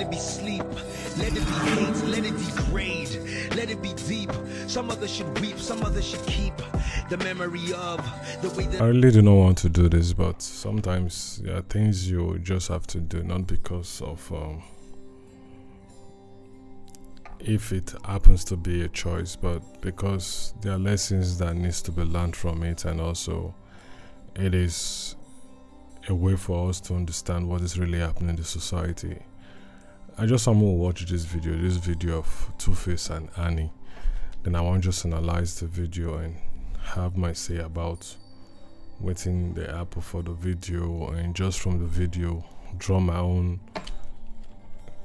it be sleep, let it be hate, let it degrade, let it be deep. Some others should weep, some others should keep the memory of the way that I really do not want to do this, but sometimes there are things you just have to do, not because of if it happens to be a choice, but because there are lessons that needs to be learned from it, and also it is a way for us to understand what is really happening in the society. I just want to watch this video of TUFACE and Annie. Then I want to just analyze the video and have my say about waiting the apple for the video, and just from the video draw my own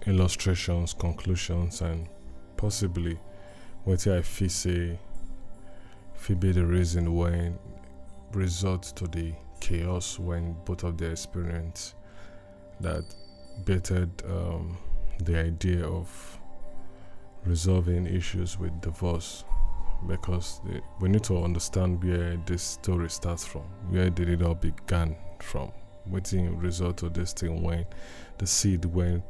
illustrations, conclusions, and possibly what I feel say be the reason when result to the chaos when both of their experience that bettered the idea of resolving issues with divorce, because we need to understand where this story starts from, where did it all began from, waiting result of this thing when the seed went,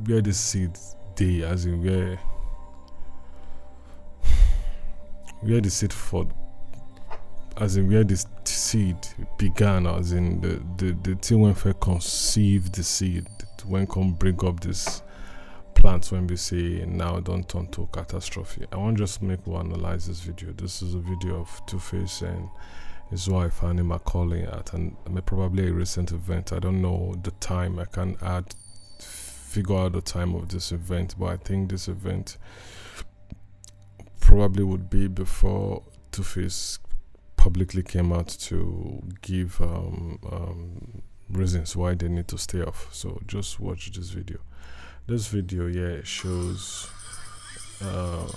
where the seed day, as in where the seed for, as in where the seed began, as in the thing when we conceive the seed, when come bring up this plants, when we say now don't turn to catastrophe. I want just make one analyze this video. This is a video of TUFACE and his wife Annie Macaulay at probably a recent event. I don't know the time. I can figure out the time of this event, but I think this event probably would be before TUFACE publicly came out to give reasons why they need to stay off. So just watch this video. This video shows the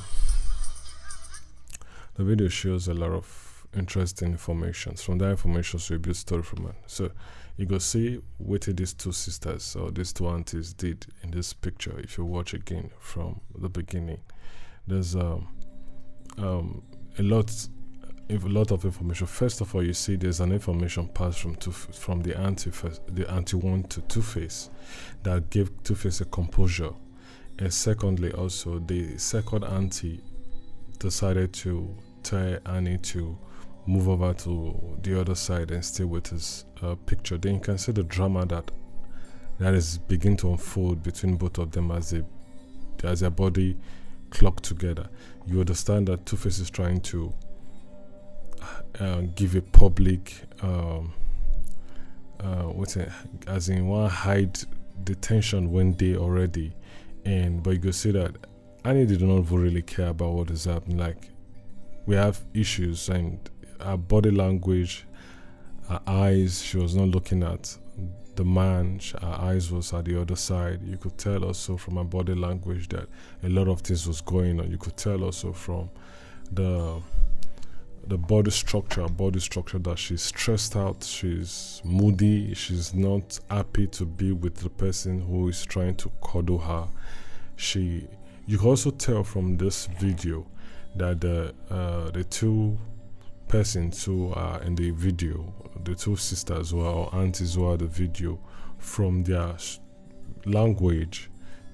video shows a lot of interesting information. From that information, so you build story from it. So you go see what these two sisters or these two aunties did in this picture. If you watch again from the beginning, there's a lot of information. First of all, you see there's an information passed from the auntie one to TUFACE that gave TUFACE a composure, and secondly also the second auntie decided to tell Annie to move over to the other side and stay with his picture. Then you can see the drama that is begin to unfold between both of them as their body clock together. You understand that TUFACE is trying to give a public as in one hide the tension when they already, but you can see that Annie did not really care about what is happening. Like, we have issues, and her body language, her eyes, she was not looking at the man, her eyes was at the other side. You could tell also from her body language that a lot of things was going on. You could tell also from the body structure that she's stressed out, she's moody, she's not happy to be with the person who is trying to cuddle her. You can also tell from this video that the two persons who are in the video, the two sisters who are aunties who are the video, from their language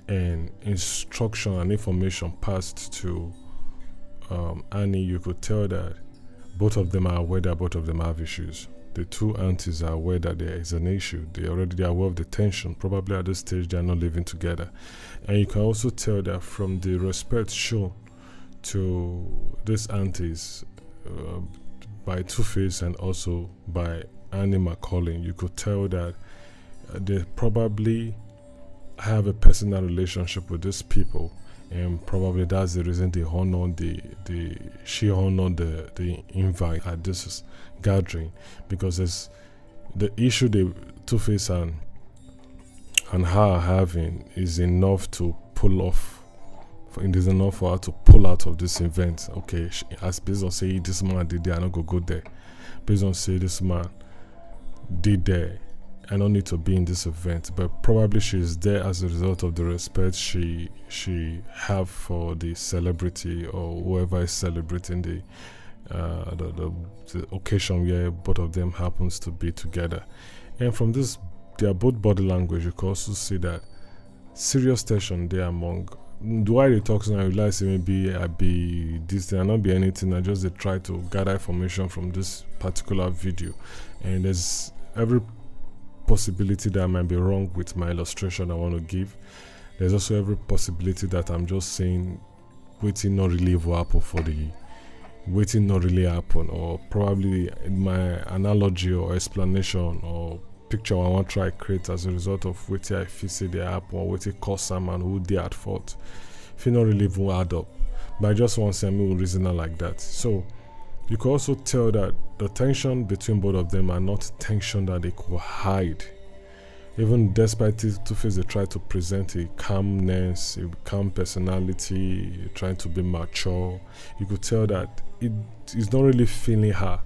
and instruction and information passed to Annie, you could tell that both of them are aware that both of them have issues. The two aunties are aware that there is an issue. They are aware of the tension. Probably at this stage they are not living together. And you can also tell that from the respect shown to these aunties by TUFACE and also by Annie Macaulay, you could tell that they probably have a personal relationship with these people, and probably that's the reason they honored she honored the invite at this gathering, because it's the issue TUFACE and her are having is enough to pull off. It is enough for her to pull out of this event. Okay, as based on say this man did there, I not go there. Based on say this man did there, I don't need to be in this event. But probably she is there as a result of the respect she have for the celebrity or whoever is celebrating the occasion where both of them happens to be together. And from this, their both body language, you can also see that serious tension there among. Why they talk now? I realize maybe I be this thing, I not be anything. I just they try to gather information from this particular video, and there's every possibility that I might be wrong with my illustration I want to give. There's also every possibility that I'm just saying waiting not really will happen for the waiting not really happen, or probably my analogy or explanation or picture I want to try create as a result of what I feel say they happen or what it cause someone who they at fault. If you not really even add up. But I just want to say me reason like that. So you can also tell that the tension between both of them are not tension that they could hide. Even despite TUFACE, they try to present a calmness, a calm personality, trying to be mature. You could tell that it is not really feeling her.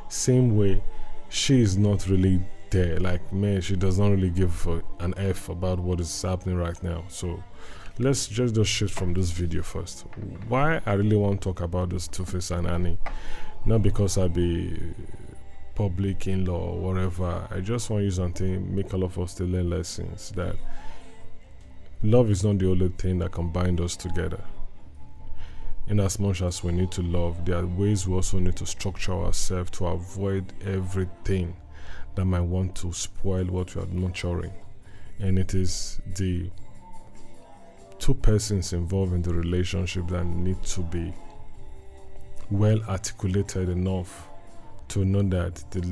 Same way, she is not really there. Like, man, she does not really give an F about what is happening right now. So let's just shift from this video first. Why I really want to talk about this TUFACE and Annie, not because I be public in law or whatever. I just want to use something make all of us to learn lessons that love is not the only thing that can bind us together. In as much as we need to love, there are ways we also need to structure ourselves to avoid everything that might want to spoil what we are nurturing. And it is the two persons involved in the relationship that need to be well articulated enough to know that the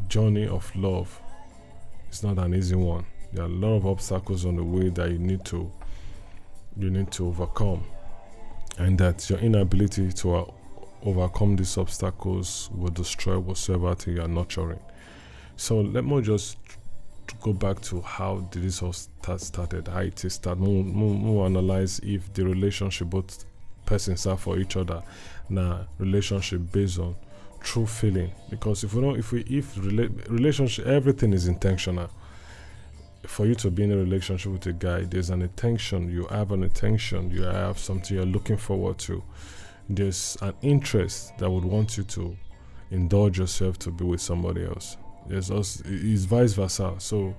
journey of love is not an easy one. There are a lot of obstacles on the way that you need to overcome, and that your inability to overcome these obstacles will destroy whatsoever thing you are nurturing. So let me just go back to how did this all started, how it started. More analyze if the relationship both persons are for each other. Now relationship based on true feeling, because if relationship, everything is intentional. For you to be in a relationship with a guy, there's an intention. You have an intention. You have something you're looking forward to. There's an interest that would want you to indulge yourself to be with somebody else. There's also is vice versa. So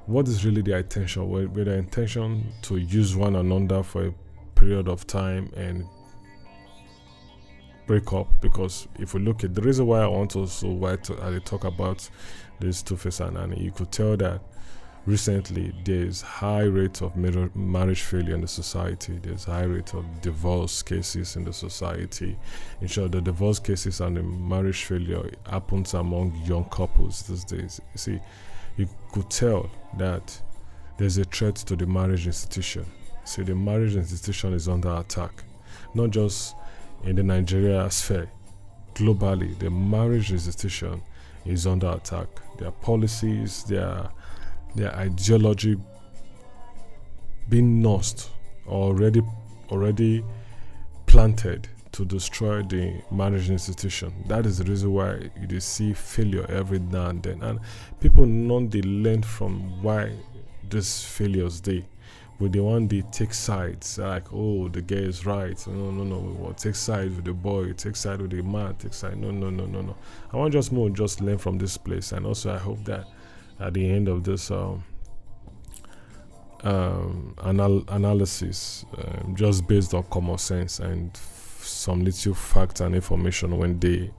what is really the intention? With the intention to use one another for a period of time and break up. Because if we look at the reason why I want to I talk about this TUFACE and Annie, you could tell that recently there's high rate of marriage failure in the society. There's high rate of divorce cases in the society. In short, the divorce cases and the marriage failure happens among young couples these days. You see, you could tell that there's a threat to the marriage institution. See, the marriage institution is under attack, not just in the Nigeria sphere. Globally, the marriage institution is under attack. Their policies, their ideology being nursed, already planted to destroy the marriage institution. That is the reason why you see failure every now and then, and people they learn from why these failures with the one they take sides, like, oh, the guy is right, no, well, take sides with the boy, take side with the man, take side, no. I want just learn from this place. And also I hope that at the end of this analysis, just based on common sense and some little facts and information when they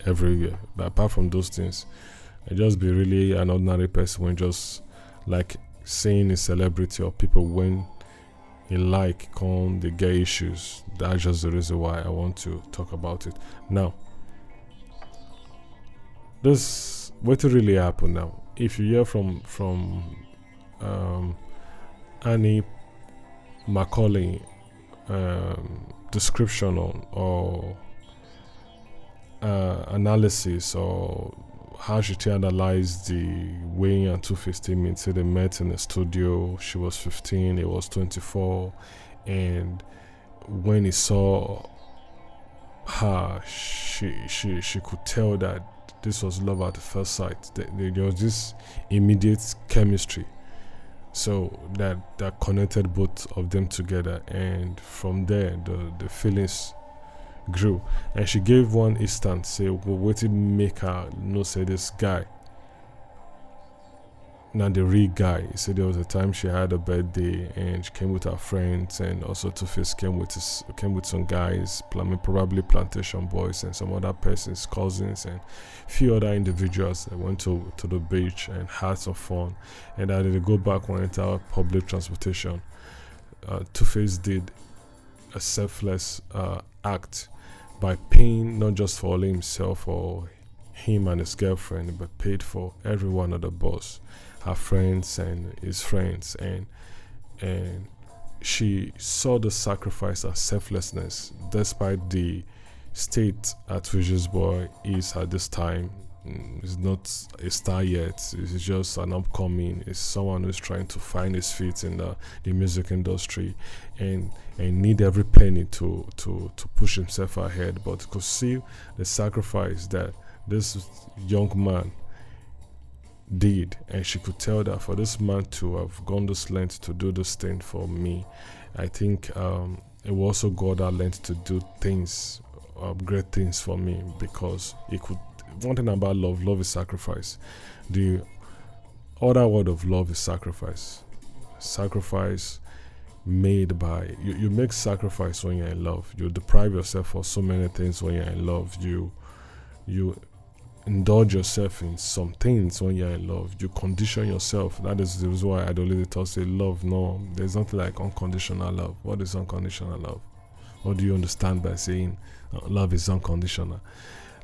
everywhere, but apart from those things, I just be really an ordinary person when just like saying a celebrity or people when in come the gay issues. That's just the reason why I want to talk about it now. This what really happened now. If you hear from Annie Macaulay description or analysis, or how she analyzed the Wayne and TUFACE team. Say they met in the studio. She was 15, he was 24, and when he saw her, she could tell that this was love at first sight. There was this immediate chemistry, so that connected both of them together, and from there the feelings grew. And she gave one instance, say, well, what did make her say this guy not the real guy. He said there was a time she had a birthday and she came with her friends, and also TUFACE came with some guys, probably plantation boys and some other persons, cousins, and few other individuals that went to the beach and had some fun. And that they go back one entire public transportation. TUFACE did a selfless act by paying not just for only himself or him and his girlfriend, but paid for every one of the bus, her friends and his friends, and she saw the sacrifice as selflessness, despite the state at which this boy is at this time. He's not a star yet. He's just an upcoming. He's someone who's trying to find his feet in the music industry, and need every penny to push himself ahead. But you could see the sacrifice that this young man did, and she could tell that for this man to have gone this length to do this thing for me, I think it will also go that length to do things, great things for me, because it could. One thing about love is sacrifice. The other word of love is sacrifice. Sacrifice made by you make sacrifice when you're in love. You deprive yourself for so many things when you're in love. You indulge yourself in some things when you're in love. You condition yourself. That is the reason why ideologies say love. No, there's nothing like unconditional love. What is unconditional love? What do you understand by saying love is unconditional?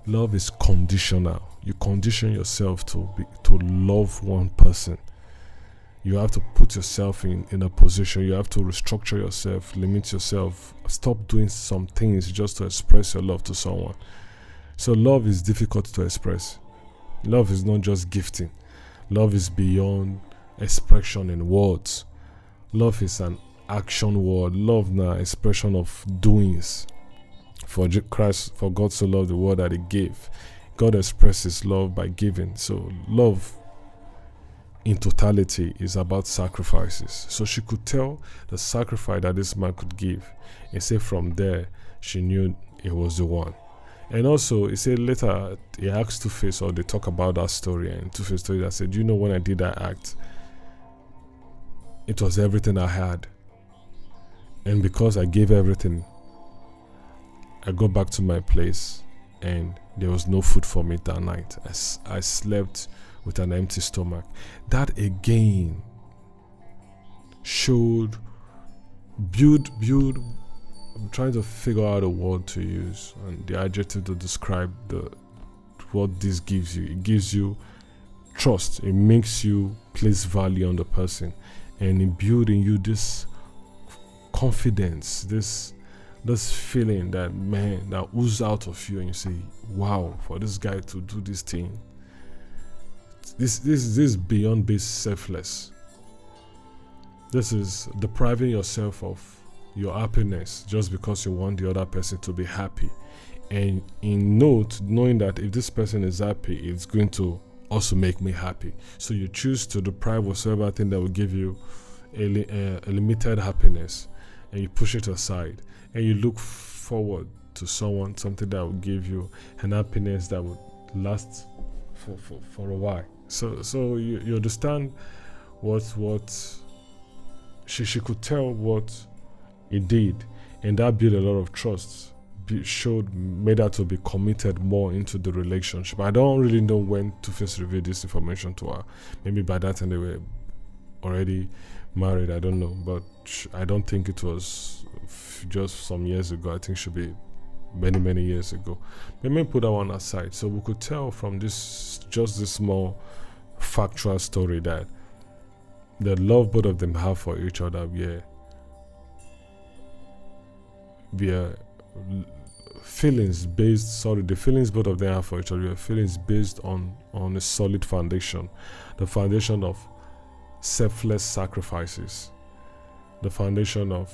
Love is conditional. You condition yourself to love one person. You have to put yourself in a position. You have to restructure yourself, limit yourself, stop doing some things just to express your love to someone. So love is difficult to express. Love is not just gifting. Love is beyond expression in words. Love is an action word. Love is an expression of doings. For God so loved the world that He gave. God expresses love by giving. So love in totality is about sacrifices. So she could tell the sacrifice that this man could give, and say from there she knew it was the one. And also he said later he asked TUFACE, or they talk about that story, and TUFACE told that, said, you know, when I did that act, it was everything I had, and because I gave everything, I got back to my place and there was no food for me that night. I slept with an empty stomach. That again showed, I'm trying to figure out a word to use and the adjective to describe what this gives you. It gives you trust. It makes you place value on the person, and it builds in you this confidence, this feeling that, man, that oozes out of you, and you say, wow, for this guy to do this thing, this is beyond being selfless. This is depriving yourself of your happiness just because you want the other person to be happy, and knowing that if this person is happy, it's going to also make me happy. So you choose to deprive whatsoever thing that will give you a limited happiness, and you push it aside, and you look forward to something that will give you an happiness that would last for a while. So you understand what she could tell what he did, and that built a lot of trust. Made her to be committed more into the relationship. I don't really know when TUFACE revealed this information to her. Maybe by that time they were already married. I don't know, but I don't think it was just some years ago. I think it should be many years ago. Let me put that one aside. So we could tell from this small factual story that the love both of them have for each other, the feelings both of them have for each other were feelings based on a solid foundation, the foundation of selfless sacrifices, the foundation of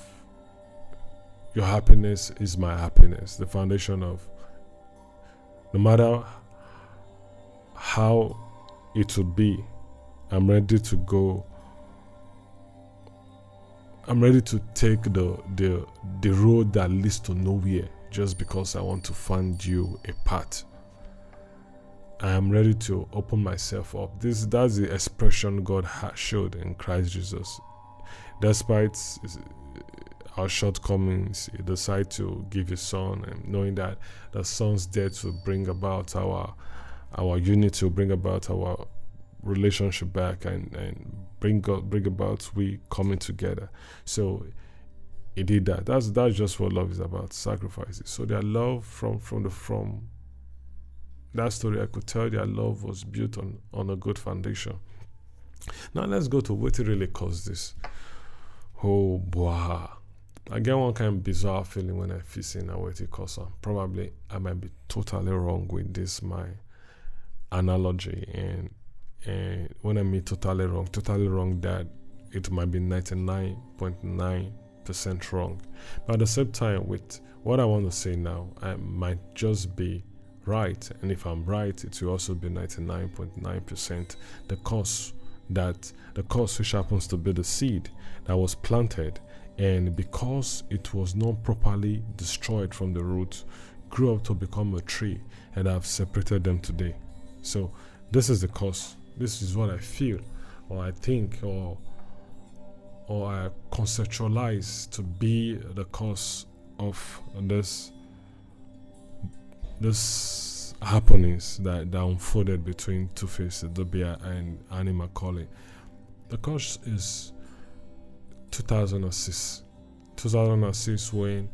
your happiness is my happiness, the foundation of no matter how it would be, I'm ready to go. I'm ready to take the road that leads to nowhere just because I want to find you a path. I am ready to open myself up. That's the expression God showed in Christ Jesus. Despite our shortcomings, He decided to give His Son, and knowing that the Son's death will bring about our unity, will bring about our relationship back, and bring about we coming together. So He did that. That's just what love is about, sacrifices. So their love from that story, I could tell their love was built on a good foundation. Now let's go to what really caused this. Oh boy, I get one kind of bizarre feeling when I feel saying what it caused. Probably I might be totally wrong with this my analogy, and when I mean totally wrong, that it might be 99.9% wrong. But at the same time, with what I want to say now, I might just be right, and if I'm right, it will also be 99.9% the cause which happens to be the seed that was planted, and because it was not properly destroyed from the root, grew up to become a tree, and I've separated them today. So this is the cause. This is what I feel, or I think, or I conceptualize to be the cause of this happenings that unfolded between TUFACE, and Annie Macaulay. The cause is 2006. 2006, when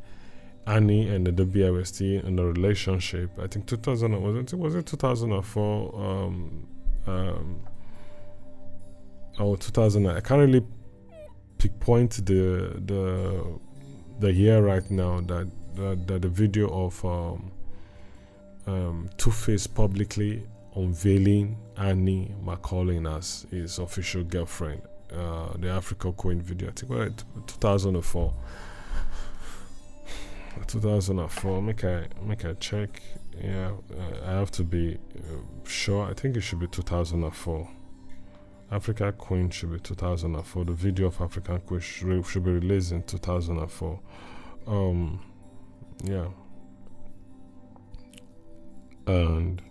Annie and the WBI were still in a relationship. I think was it 2004? Or 2000. I can't really pinpoint the year right now that the video of TUFACE publicly unveiling Annie Macaulay as his official girlfriend, the Africa Queen video. I think it was 2004. 2004. Make I check. Yeah, I have to be sure. I think it should be 2004. Africa Queen should be 2004. The video of African Queen should be released in 2004. Yeah. And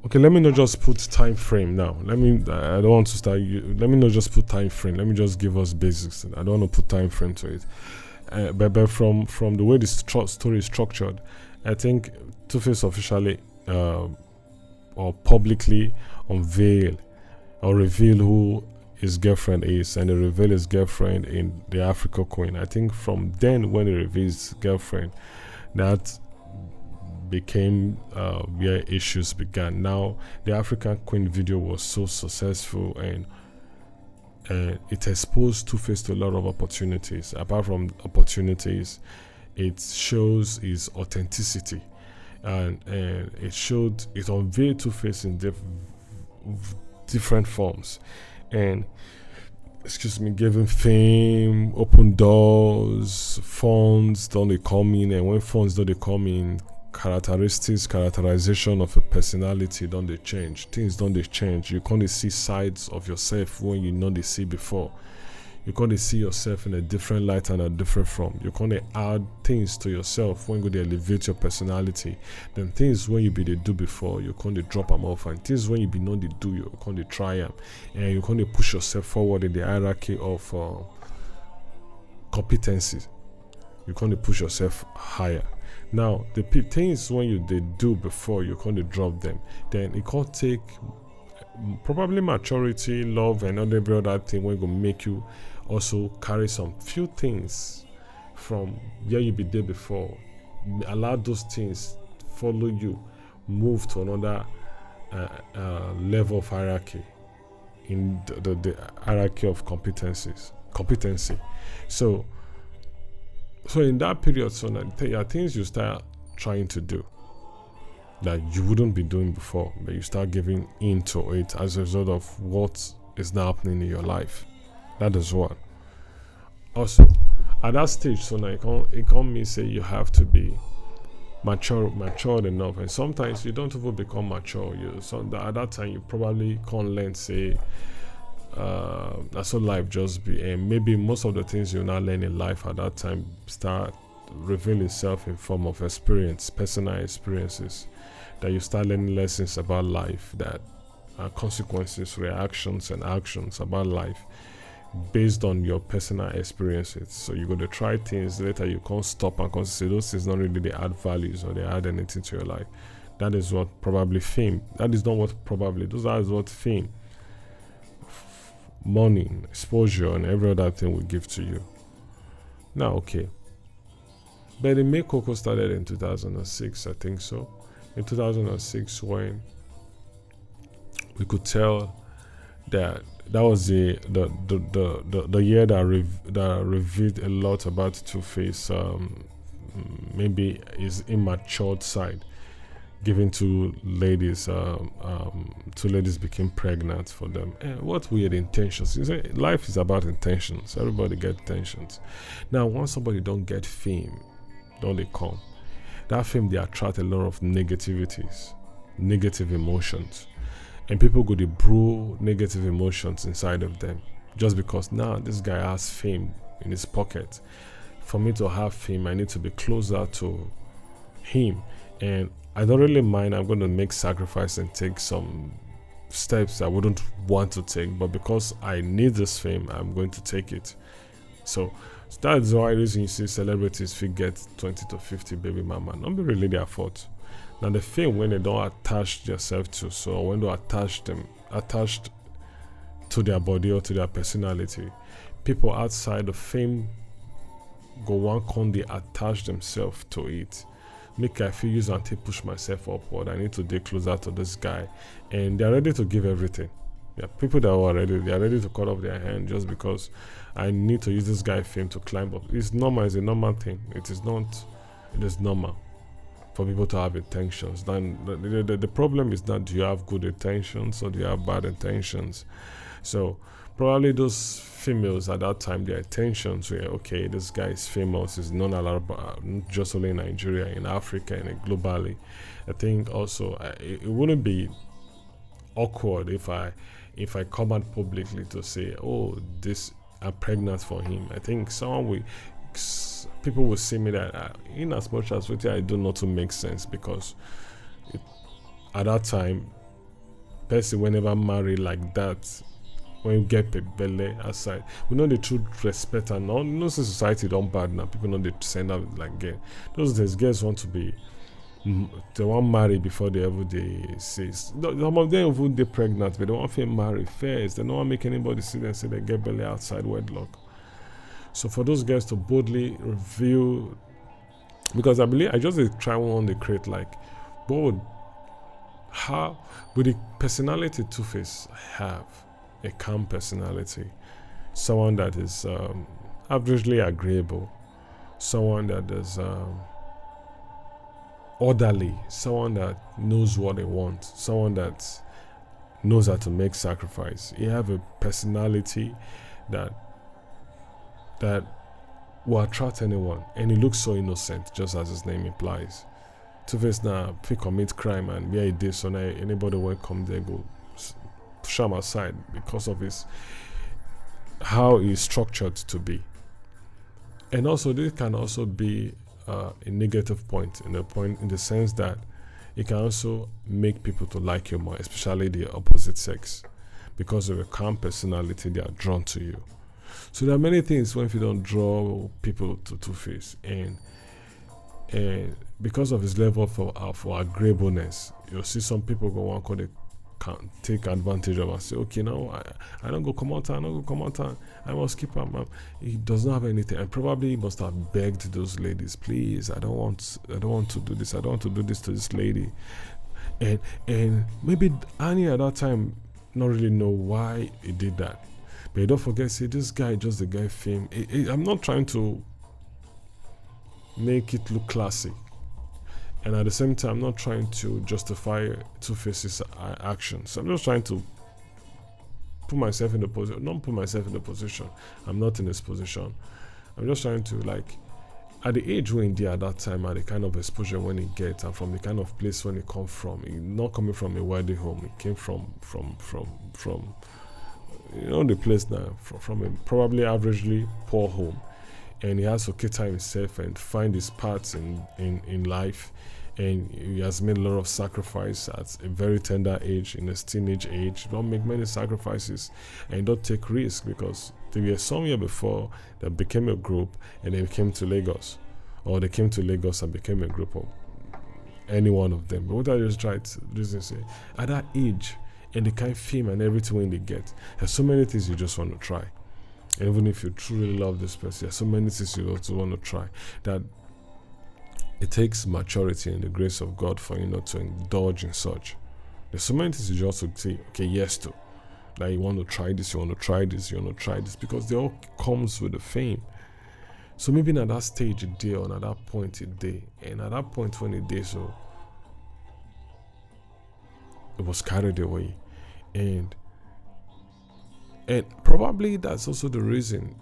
okay, let me not just put time frame now. I don't want to start. Let me not just put time frame. Let me just give us basics. I don't want to put time frame to it. But from the way this story is structured, I think TUFACE officially or publicly unveil or reveal who his girlfriend is, and he reveal his girlfriend in the Africa Queen. I think from then, when he reveals his girlfriend, that became where issues began. Now, the African Queen video was so successful, and it exposed TUFACE to a lot of opportunities. Apart from opportunities, it shows his authenticity, and it unveiled TUFACE in different forms, and gave him fame, open doors, funds don't they come in, and when funds don't they come in, characterization of a personality don't they change, things don't they change. You can't see sides of yourself when you know they see before. You can't see yourself in a different light and a different form. You can't add things to yourself when you go to elevate your personality. Then things when you be they do before, you can't drop them off, and things when you be know they do, you can't try them, and you can't push yourself forward in the hierarchy of competencies. You can't push yourself higher. Now, the things when they do before, you can't drop them. Then it can't take probably maturity, love, and every other thing when it will make you also carry some few things from where you be there before. Allow those things follow you, move to another level of hierarchy in the hierarchy of competency. So in that period, so there are things you start trying to do that you wouldn't be doing before, but you start giving into it as a result of what is now happening in your life. That is one. Also, at that stage, so now it can't mean say you have to be matured enough, and sometimes you don't even become mature. At that time, you probably can't learn say that's what life just be. And maybe most of the things you now learn in life at that time start reveal itself in form of experience, personal experiences, that you start learning lessons about life, that are consequences, reactions, and actions about life based on your personal experiences. So you're going to try things later, you can't stop and consider those things not really they add values or they add anything to your life. That is what probably fame. That is not what probably. Those are what fame, money, exposure, and every other thing will give to you. Now, okay. But the Make Coco started in 2006, I think so. In 2006, when we could tell that was the year that revealed a lot about TUFACE, maybe his immature side, giving to ladies. Two ladies became pregnant for them. What weird intentions! You say life is about intentions. Everybody get intentions. Now, once somebody don't get fame, don't they come? That fame, they attract a lot of negativities, negative emotions. And people go to brew negative emotions inside of them just because now this guy has fame in his pocket. For me to have fame, I need to be closer to him. And I don't really mind. I'm going to make sacrifice and take some steps I wouldn't want to take. But because I need this fame, I'm going to take it. So that's why reason you see celebrities get 20 to 50 baby mama. Not be really their fault. Now the fame when they don't attach themselves to, so when they attached to their body or to their personality, people outside the fame go one con they attach themselves to it. Make I feel use until push myself upward. I need to get closer to this guy, and they're ready to give everything. Yeah, people that are ready, they are ready to cut off their hand just because I need to use this guy fame to climb up. It's normal. It's a normal thing. It is not. It is normal for people to have intentions. Then the problem is not do you have good intentions or do you have bad intentions. So probably those females at that time, their intentions were okay, this guy is famous, is known a lot, not just only in Nigeria, in Africa and globally. I think also it wouldn't be awkward if I come out publicly to say, oh, this I'm pregnant for him. I think people will see me that in as much as what I do not to make sense, because at that time, person whenever marry like that, when you get belly aside, we know the true respect and all. No society don't bad now. People know they send out like gay. Those days, girls want to be. They want marry before they ever they say. Some of them even they pregnant, but they want to marry first. They don't want to make anybody see them say they get belly outside wedlock. So for those guys to boldly reveal, because I believe I just try one to create like, how with the personality TUFACE have a calm personality, someone that is averagely agreeable, someone that is orderly, someone that knows what they want, someone that knows how to make sacrifice. He have a personality that will attract anyone, and he looks so innocent, just as his name implies. TUFACE now, if he commit crime and where he did, so now anybody will come there go push him aside because of his how he's structured to be. And also this can also be a negative point in the sense that it can also make people to like you more, especially the opposite sex, because of your calm personality they are drawn to you. So there are many things when if you don't draw people to TUFACE, and because of his level of agreeableness, you'll see some people go on call they can take advantage of us. Say, okay, now I don't go come out, I must keep him. He does not have anything, and probably he must have begged those ladies, please, I don't want to do this. I don't want to do this to this lady. And maybe Annie at that time not really know why he did that. But you don't forget, see, this guy just the guy fame. I'm not trying to make it look classic, and at the same time, I'm not trying to justify TUFACE's actions. I'm just trying to put myself in the position. Not put myself in the position. I'm not in this position. I'm just trying to, like, at the age when he at that time, at the kind of exposure when he gets, and from the kind of place when he come from, he not coming from a wealthy home. He came from the place now from a probably averagely poor home, and he has to cater himself and find his paths in life, and he has made a lot of sacrifice at a very tender age, in his teenage age. Don't make many sacrifices and don't take risks, because they were somewhere before that became a group and they came to Lagos, or they came to Lagos and became a group of any one of them. But what I just tried to reason say, at that age and the kind of fame and everything they get, there's so many things you just want to try. And even if you truly love this person, there's so many things you also want to try, that it takes maturity and the grace of God for you not to indulge in such. There's so many things you just would say, okay, yes to. Like you want to try this, you want to try this, you want to try this, because they all comes with the fame. So maybe at that stage a day, or at that point a day, and at that point when a day, so it was carried away, and probably that's also the reason.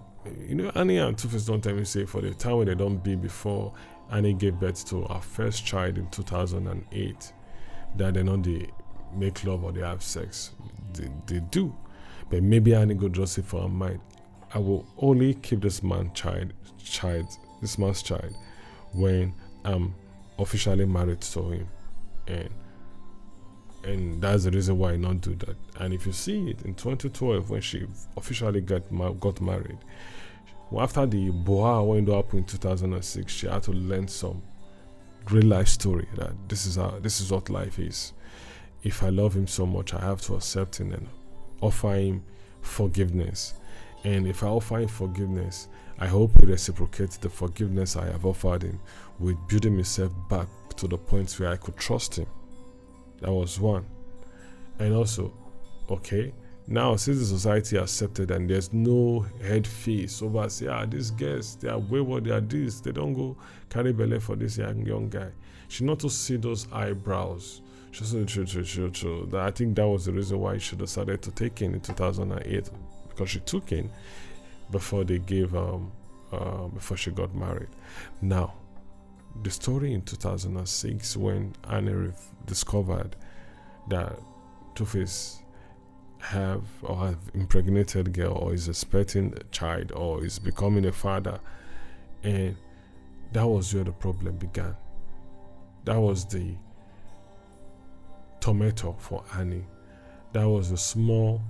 Annie and TUFACE don't tell me say for the time when they don't be before Annie gave birth to our first child in 2008, that they know they make love or they have sex. They do, but maybe Annie go just say for her mind, I will only keep this man's child, when I'm officially married to him, and that's the reason why I not do that. And if you see it in 2012, when she officially got married, after the boha went up in 2006, she had to learn some real life story, that this is what life is. If I love him so much, I have to accept him and offer him forgiveness. And if I offer him forgiveness, I hope he reciprocates the forgiveness I have offered him with building myself back to the point where I could trust him. That was one. And also, okay, now since the society accepted and there's no head face over, say, these girls, they are wayward, they are this, they don't go carry belly for this young guy. She not to see those eyebrows. She said, true. I think that was the reason why she decided to take in 2008, because she took in before they gave, before she got married. Now, the story in 2006, when Annie discovered that TUFACE have impregnated girl, or is expecting a child, or is becoming a father, and that was where the problem began. That was the tomato for Annie. That was the small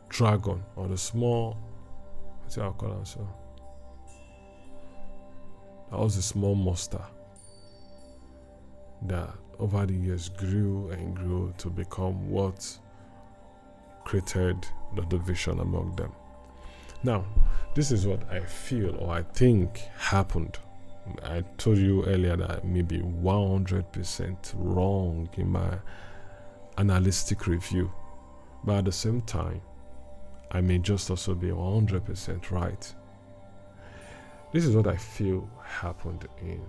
dragon, or the small, what's I call it? So that was a small monster that over the years grew and grew to become what created the division among them. Now, this is what I feel, or I think happened. I told you earlier that I may be 100% wrong in my annalistic review, but at the same time, I may just also be 100% right. This is what I feel happened in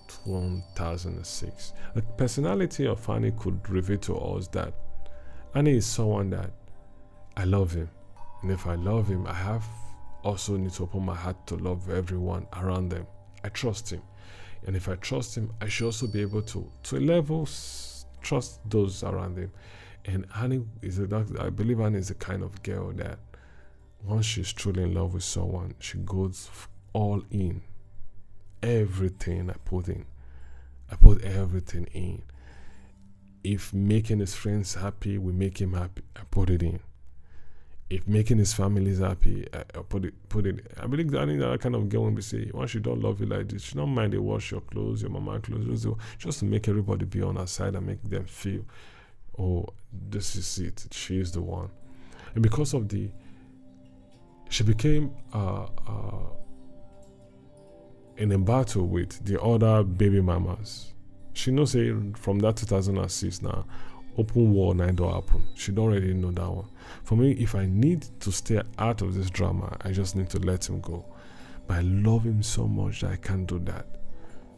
2006. The personality of Annie could reveal to us that Annie is someone that I love him, and if I love him, I have also need to open my heart to love everyone around them. I trust him, and if I trust him, I should also be able to a level trust those around him. And Annie I believe Annie is the kind of girl that once she's truly in love with someone, she goes all in. Everything I put everything in. If making his friends happy will make him happy, I put it in. If making his family happy, I put it. I believe that that kind of girl when we say, once she don't love you like this, she don't mind they wash your clothes, your mama clothes, just to make everybody be on her side and make them feel, oh, this is it. She is the one. And because of she became in a battle with the other baby mamas. She knows from that 2006 now, open war night don't happen. She don't already know that one. For me, if I need to stay out of this drama, I just need to let him go. But I love him so much that I can't do that.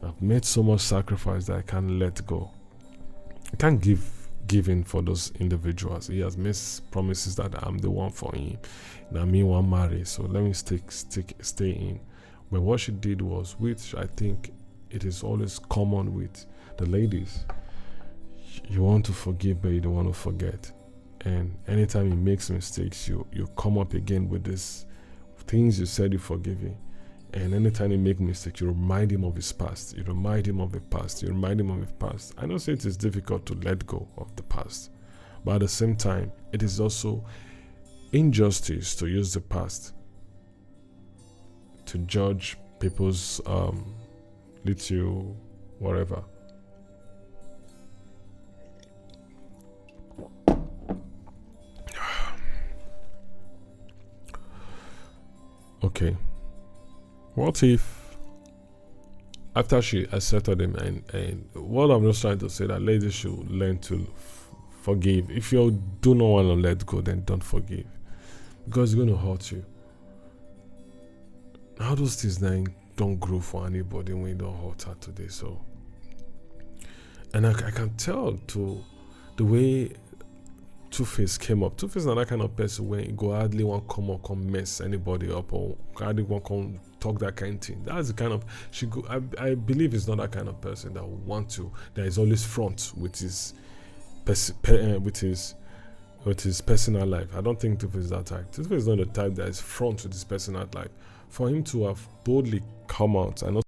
I've made so much sacrifice that I can't let go. I can't give in for those individuals. He has made promises that I'm the one for him. Now me want marry, so let me stay in. But what she did was, which I think it is always common with the ladies, you want to forgive but you don't want to forget. And anytime he makes mistakes, you come up again with this things you said you forgive him. And anytime he make mistakes, you remind him of his past. You remind him of the past. You remind him of his past. I know it is difficult to let go of the past, but at the same time, it is also injustice to use the past to judge people's little whatever. Okay. What if after she accepted him, and what I'm just trying to say, that ladies should learn to forgive. If you do not want to let go, then don't forgive, because it's going to hurt you. How those things then don't grow for anybody when you don't hurt her today. So, and I can tell to the way TUFACE came up. TUFACE is not that kind of person where he go hardly want come mess anybody up, or hardly want come talk that kind of thing. That's the kind of I believe he's not that kind of person that would want to. That is always front with his personal life. I don't think TUFACE is that type. TUFACE is not the type that is front with his personal life. For him to have boldly come out and not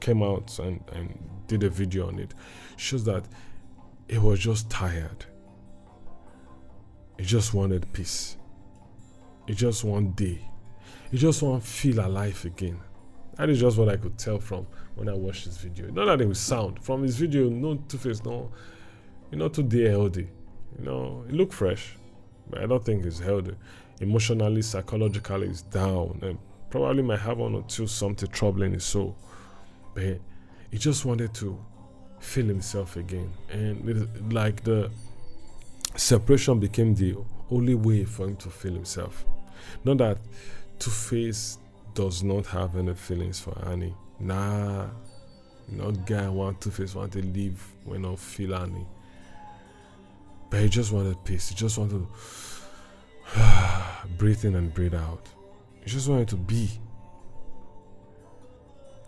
came out and did a video on it shows that he was just tired. He just wanted peace. He just wanted day. He just want to feel alive again. That is just what I could tell from when I watched this video. Not that it was sound. From his video, no TUFACE, no, not too healthy. It looked fresh, but I don't think it's healthy. Emotionally, psychologically, it's down, and probably might have one or two something troubling his soul. But he just wanted to feel himself again, and the separation became the only way for him to feel himself. Not that TUFACE does not have any feelings for Annie. Nah, not guy want TUFACE want to leave when not feel Annie. But he just wanted peace. He just wanted to breathe in and breathe out. He just wanted to be.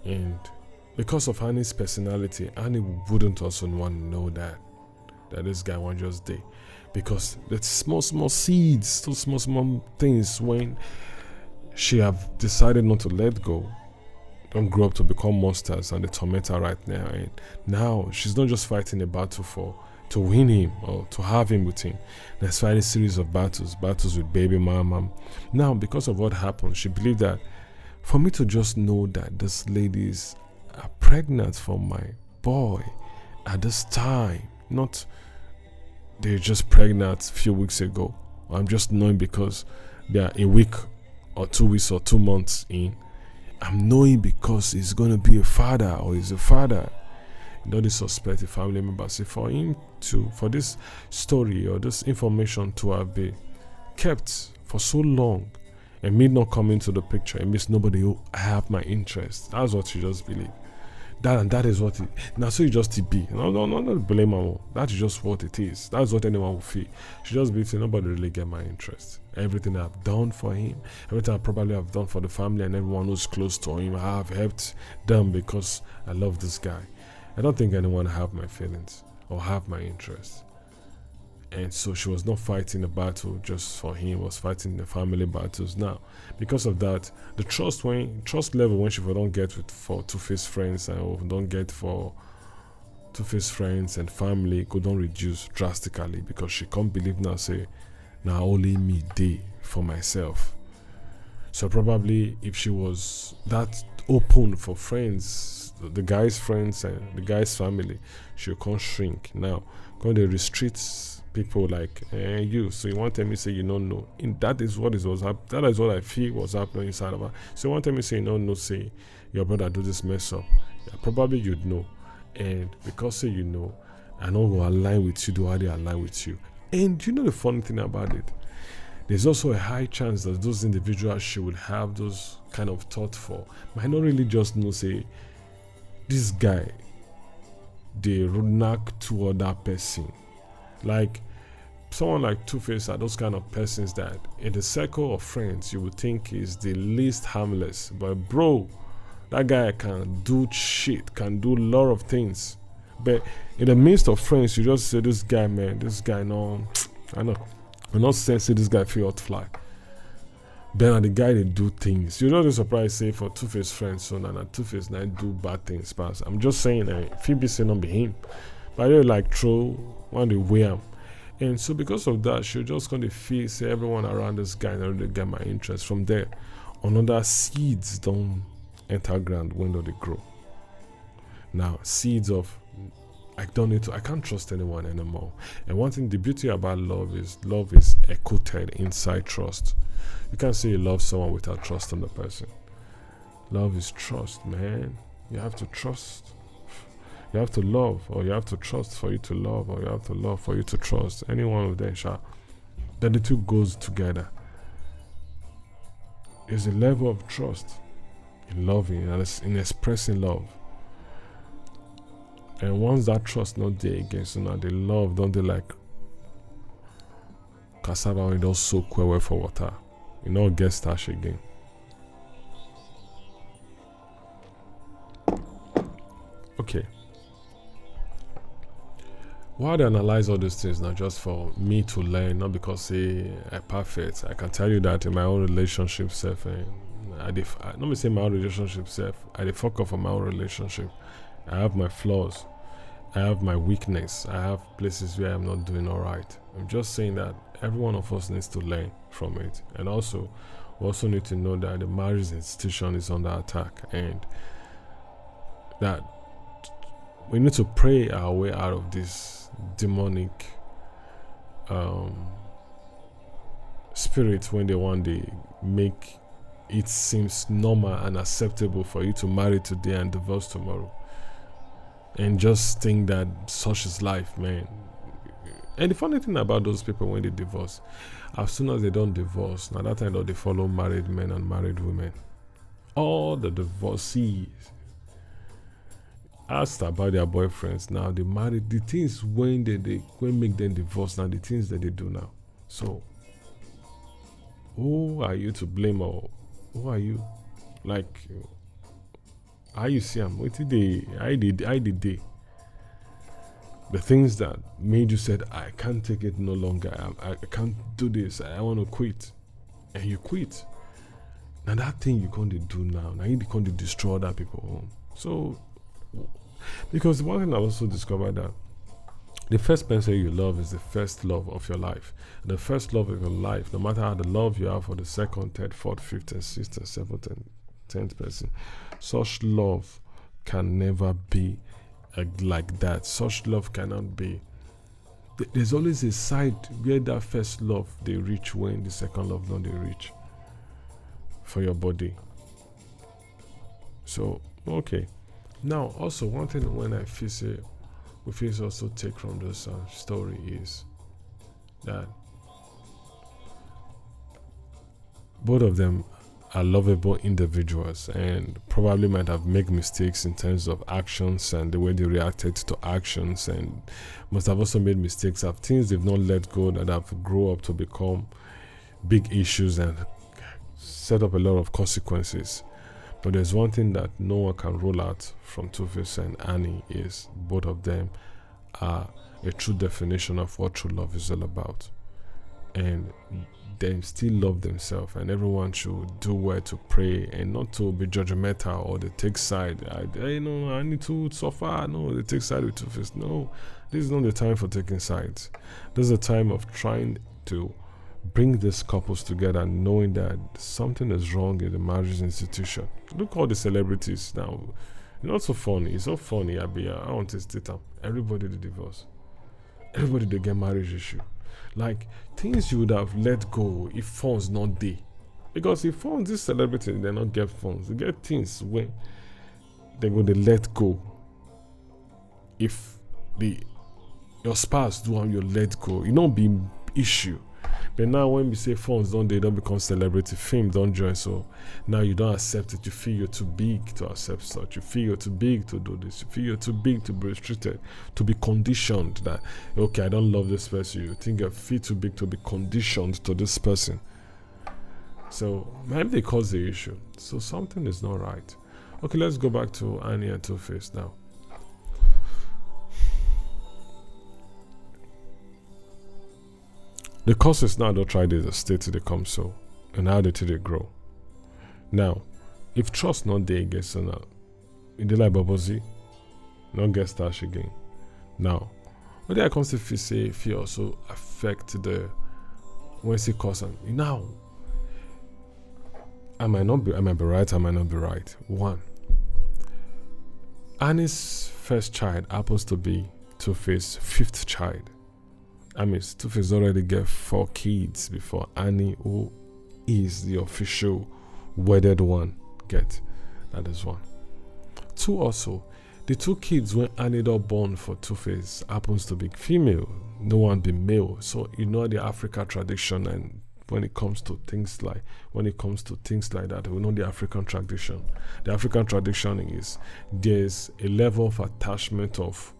And because of Annie's personality, Annie wouldn't also want to know that this guy won't just die. Because the small seeds, those small things, when she have decided not to let go, don't grow up to become monsters and they torment her right now. And now she's not just fighting a battle to win him or to have him with him. There's fighting a series of battles with baby mama. Now, because of what happened, she believed that for me to just know that this ladies are pregnant for my boy at this time, not they're just pregnant a few weeks ago. I'm just knowing because they're a week or 2 weeks or 2 months in. I'm knowing because he's going to be a father or he's a father. Not disrespect the family member. See, for this story or this information to have been kept for so long and me not come into the picture, it means nobody who have my interest. That's what you just believe. That is what it now. So you just be not blame her. That's just what it is. That's what anyone will feel. She just believes nobody really get my interest. Everything I've done for him, everything I probably have done for the family and everyone who's close to him, I have helped them because I love this guy. I don't think anyone have my feelings or have my interest. And so she was not fighting a battle just for him, was fighting the family battles. Now, because of that, the trust level when she don't get for TUFACE friends and don't get for TUFACE friends and family could don't reduce drastically, because she can't believe now only me day for myself. So probably if she was that open for friends, the guy's friends and the guy's family, she can't shrink. Now, going to restrict people like you. So you want to tell me say you don't know. And that is what was happening. That is what I feel was happening inside of her. So you want to tell me say you don't know, say your brother do this mess up. Yeah, probably you'd know. And because say you know, I know will align with you, do how they align with you. And you know the funny thing about it, there's also a high chance that those individuals she would have those kind of thought for might not really just know, say, this guy, they knock to other person. Like someone like TUFACE are those kind of persons that in the circle of friends you would think is the least harmless. But bro, That guy can do shit, can do a lot of things. But in the midst of friends, you just say, this guy, man, this guy, no, I know. I'm not saying this guy feel hot fly. But the guy they do things. You're not surprised, say, for TUFACE friends, so now TUFACE now do bad things. But I'm just saying, if he be saying on be him. But they like throw one the way am. And so because of that, she'll just gonna feel say everyone around this guy and already get my interest. From there, another seeds don't enter ground when do they grow. Now seeds of I can't trust anyone anymore. And one thing, the beauty about love is encoded inside trust. You can't say you love someone without trust on the person. Love is trust, man. You have to trust. You have to love, or you have to trust for you to love, or you have to love for you to trust. Any one of them, then the two goes together. There's a level of trust in loving and in expressing love. And once that trust not there again, so now the love don't they like cassava when it don't soak well for water. You know, get starch again. Okay. Why do I analyze all these things? Not just for me to learn, not because say I'm perfect. I can tell you that in my own relationship self, let me say my own relationship self, I fuck up for my own relationship. I have my flaws. I have my weakness. I have places where I'm not doing all right. I'm just saying that every one of us needs to learn from it. And also, we also need to know that the marriage institution is under attack and that we need to pray our way out of this demonic spirit when they one day make it seems normal and acceptable for you to marry today and divorce tomorrow. And just think that such is life, man. And the funny thing about those people when they divorce, as soon as they don't divorce, now that time they follow married men and married women. All the divorcees asked about their boyfriends. Now they married. The things when make them divorce, now the things that they do now. So who are you to blame, or who are you? Like, how you see them? What did they? I did they? The things that made you said, I can't take it no longer. I can't do this. I want to quit, and you quit. Now that thing you can't do now. Now you can't destroy other people. So, because one thing I also discovered that the first person you love is the first love of your life. The first love of your life, no matter how the love you have for the second, third, fourth, fifth, and sixth, and seventh, and 10th person, such love can never be like that. Such love cannot be. There's always a side where that first love they reach when the second love don't they reach for your body. So okay. Now also one thing when I feel say we feel also take from this story is that both of them are lovable individuals and probably might have made mistakes in terms of actions and the way they reacted to actions, and must have also made mistakes of things they've not let go that have grown up to become big issues and set up a lot of consequences. But there's one thing that no one can rule out from TUFACE and Annie is both of them are a true definition of what true love is all about. And they still love themselves, and everyone should do well to pray and not to be judgmental or they take side. I need to suffer. No, they take side with TUFACE. No, this is not the time for taking sides. This is a time of trying to bring these couples together, knowing that something is wrong in the marriage institution. Look at all the celebrities now. It's not so funny. It's so funny. I want to state them. Everybody they divorce. Everybody they get marriage issue. Like things you would have let go if funds not there. Because if funds, these celebrities, they not get funds. They get things when they go to let go. If your spouse do and you let go, it not be issue. But now when we say funds don't become celebrity, fame don't join, so now you don't accept it. You feel you're too big to accept such. You feel you're too big to do this. You feel you're too big to be restricted, to be conditioned that, okay, I don't love this person. You think you feel too big to be conditioned to this person. So maybe they cause the issue. So something is not right. Okay, let's go back to Annie and TUFACE now. The causes now don't try the state they come so, and how they grow. Now, if trust not there gets in the like Babozi, not get starch again. Now, what I come to say if you also affect the when see cause and now I might be right, I might not be right. One, Annie's first child happens to be TUFACE's fifth child. I mean, TUFACE already get 4 kids before Annie, who is the official wedded one, get. That is one. 2 also, the 2 kids when Annie got born for TUFACE happens to be female, no one be male. So you know the African tradition, and when it comes to things like that, we know the African tradition. The African tradition is there's a level of attachment of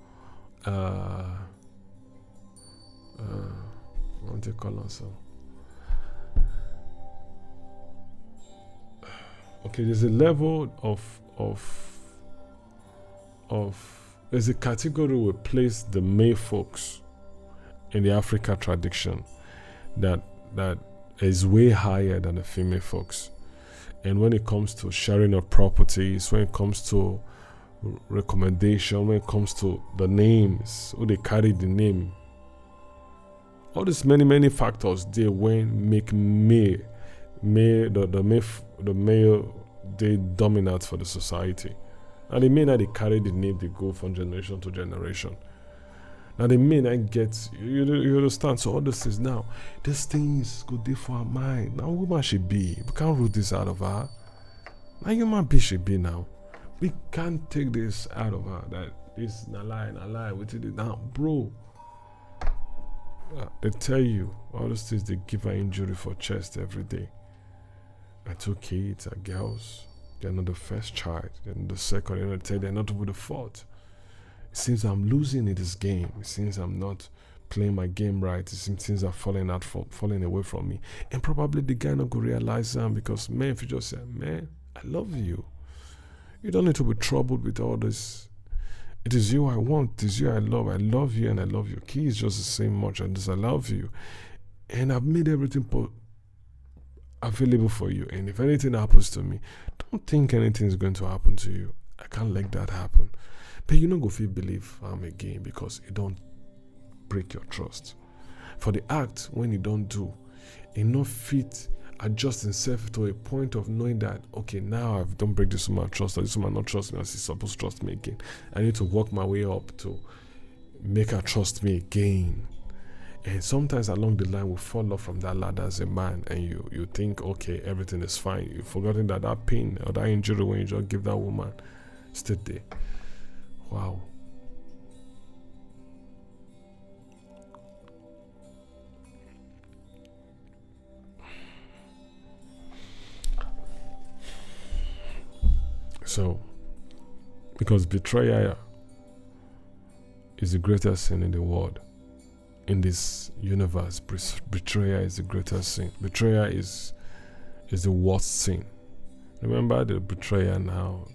what do you call it? Okay, there's a level there's a category we place the male folks in the African tradition that is way higher than the female folks. And when it comes to sharing of properties, when it comes to recommendation, when it comes to the names, who they carry the name, all these many factors they when make the male they dominate for the society. And the men that they carry the name, they go from generation to generation. Now the men I get you understand. So all this things now, these things go there for our mind. Now woman should be. We can't root this out of her. Now human being should be now. We can't take this out of her. That this is a lie. We did it now, bro. They tell you all those things they give her injury for chest every day. And 2 kids are girls. They're not the first child. They're not the second. They're not the third. They're not even the fourth. It seems I'm losing in this game. It seems I'm not playing my game right. It seems things are falling away from me. And probably the guy not gonna realize that because man, if you just say, man, I love you. You don't need to be troubled with all this. It is you I want. It is you I love. I love you and I love your key is just the same much as I love you. And I've made everything available for you. And if anything happens to me, don't think anything is going to happen to you. I can't let that happen. But you don't go feel believe again because it don't break your trust. For the act when you don't do, enough fit adjust himself to a point of knowing that okay, now I don't break this woman trust, or this woman not trust me as he's supposed to trust me again. I need to work my way up to make her trust me again. And sometimes along the line we fall off from that ladder as a man, and you think okay, everything is fine. You've forgotten that pain or that injury when you just give that woman still there. Wow. So, because betrayal is the greatest sin in the world, in this universe, betrayal is the greatest sin. Betrayal is the worst sin. Remember the betrayal now.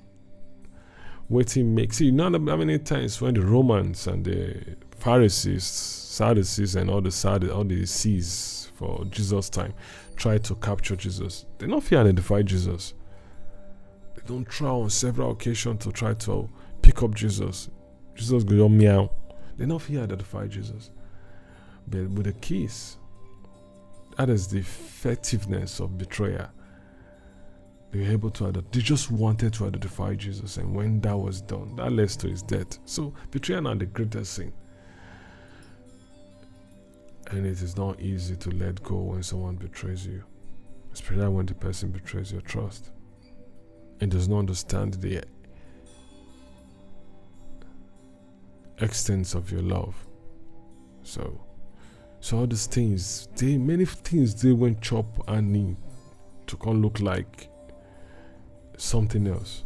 Waiting makes. See, not how many times when the Romans and the Pharisees, Sadducees, and all the Sees for Jesus' time tried to capture Jesus, they don't fear identify Jesus. They don't try on several occasions to try to pick up Jesus. Jesus go meow. They don't fear identify Jesus. But with the kiss, that is the effectiveness of betrayal. They were able to they just wanted to identify Jesus, and when that was done, that led to his death. So betrayal is the greatest sin. And it is not easy to let go when someone betrays you. Especially when the person betrays your trust and does not understand the extent of your love. So all these things, many things they went chop and need to come look like something else.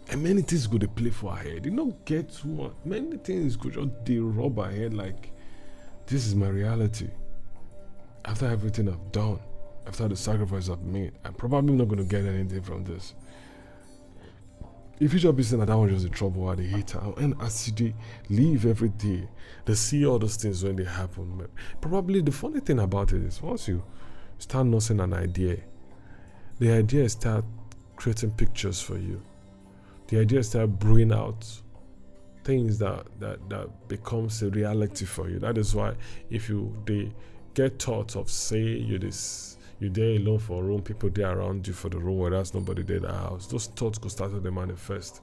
And many things go to play for our head. You don't get one. Many things go just they rub our head like this is my reality. After everything I've done, after the sacrifice I've made, I'm probably not going to get anything from this. if you just be saying that one just in trouble or they hate her, and as they live every day, they see all those things when they happen. Probably the funny thing about it is once you start nursing an idea, the idea start creating pictures for you. The idea start brewing out things that becomes a reality for you. That is why if they get thoughts of, say you're there alone for a room, people there around you for the room where there's nobody there in the house, those thoughts go start to manifest.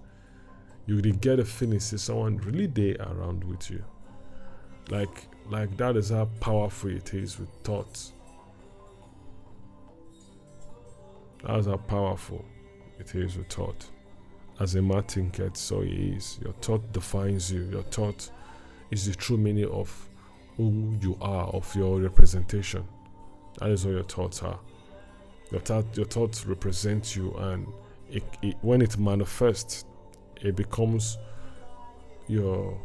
You really get a feeling, see someone really there around with you. Like that is how powerful it is with thoughts. That's how powerful it is with thought. As a man thinketh, so he is. Your thought defines you. Your thought is the true meaning of who you are, of your representation. That is what your thoughts are. Your thoughts represent you, and when it manifests, it becomes your.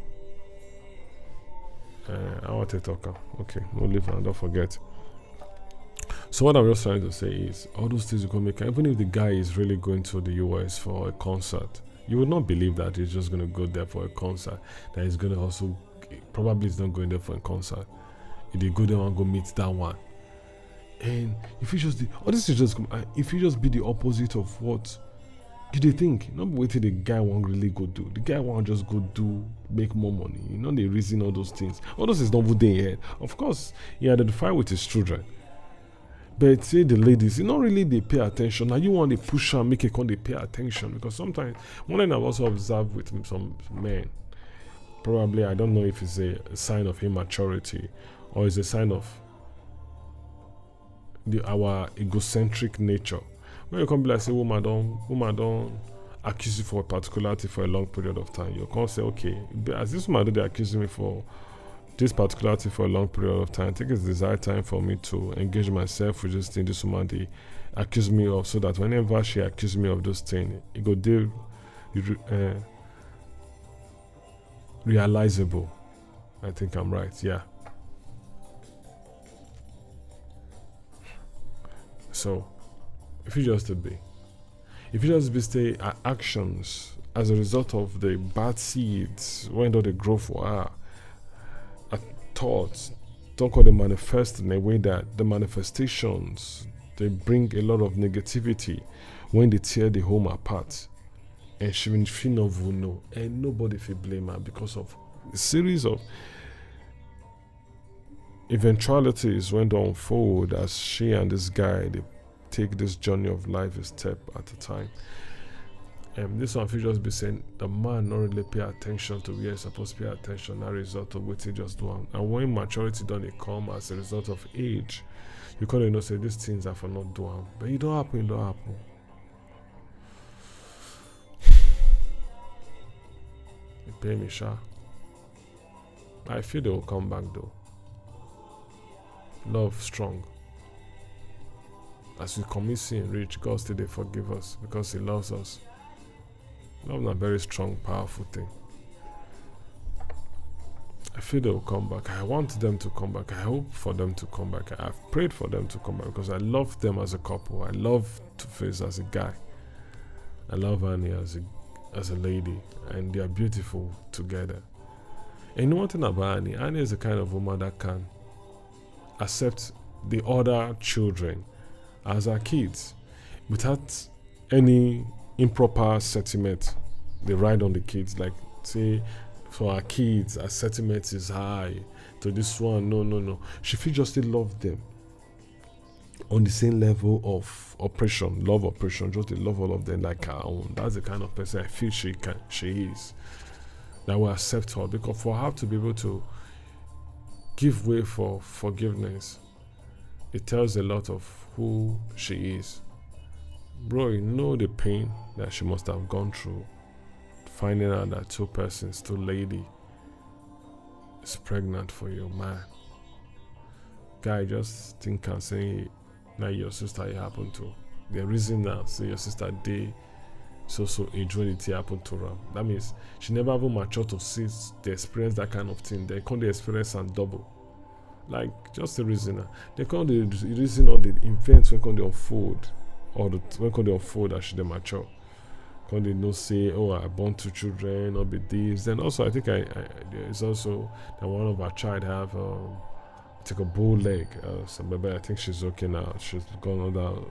I want to talk. Okay, no leave and don't forget. So what I'm just trying to say is, all those things you can make, even if the guy is really going to the US for a concert, you would not believe that he's just going to go there for a concert, that he's going to also, probably he's not going there for a concert. If they go there and go meet that one. And if you just, if you just be the opposite of what you think, not waiting the guy won't really go do. The guy won't just go do, make more money. You know, they reason all those things. All those is not what they head. Of course, he identify with his children. But say the ladies, not really they pay attention. Now you want to push and make it when they pay attention, because sometimes one thing I've also observed with some men, probably I don't know if it's a sign of immaturity or it's a sign of our egocentric nature. When you come be like say woman don't accuse you for a particular thing for a long period of time, you can't say okay, as this woman they accuse me for this particular thing for a long period of time, I think it's the desired time for me to engage myself with this thing this woman they accuse me of, so that whenever she accuses me of those things, it go deal realizable. I think I'm right, yeah. So if you just say actions as a result of the bad seeds when do they grow for her, thoughts don't call them manifest in a way that the manifestations they bring a lot of negativity when they tear the home apart, and she will not know, and nobody will blame her because of a series of eventualities when they unfold as she and this guy they take this journey of life a step at a time. This one will just be saying the man not really pay attention to where he's supposed to pay attention as a result of what he just do. And when maturity don't come as a result of age, you can't say these things are for not doing. But it don't happen. You pay me, sha. I feel they will come back though. Love strong. As we commit sin, reach, God still they forgive us because He loves us. Love is a very strong, powerful thing. I feel they will come back. I want them to come back. I hope for them to come back. I've prayed for them to come back because I love them as a couple. I love TUFACE as a guy. I love Annie as a lady, and they are beautiful together. And you know one thing about Annie? Annie is the kind of woman that can accept the other children as her kids without any improper sentiment they ride on the kids. Like say for our kids our sentiment is high to this one, no, she feels just still love them on the same level of love oppression, just to love all of them like her own. That's the kind of person I feel she is, that will accept her, because for her to be able to give way for forgiveness, it tells a lot of who she is. Bro, you know the pain that she must have gone through finding out that two lady is pregnant for you, man. Guy, just think and say now your sister it happened to. The reason now say your sister did so age when it happened to her. That means she never even matured to see they experience that kind of thing. They can't experience and double. Like just the reason. They can't the reason on the events when they unfold. Or when they unfold as they mature. Can they not say, oh, I born 2 children, or be this? Then also, I think it's also that one of our child have take a bow leg. So maybe I think she's okay now. She's gone under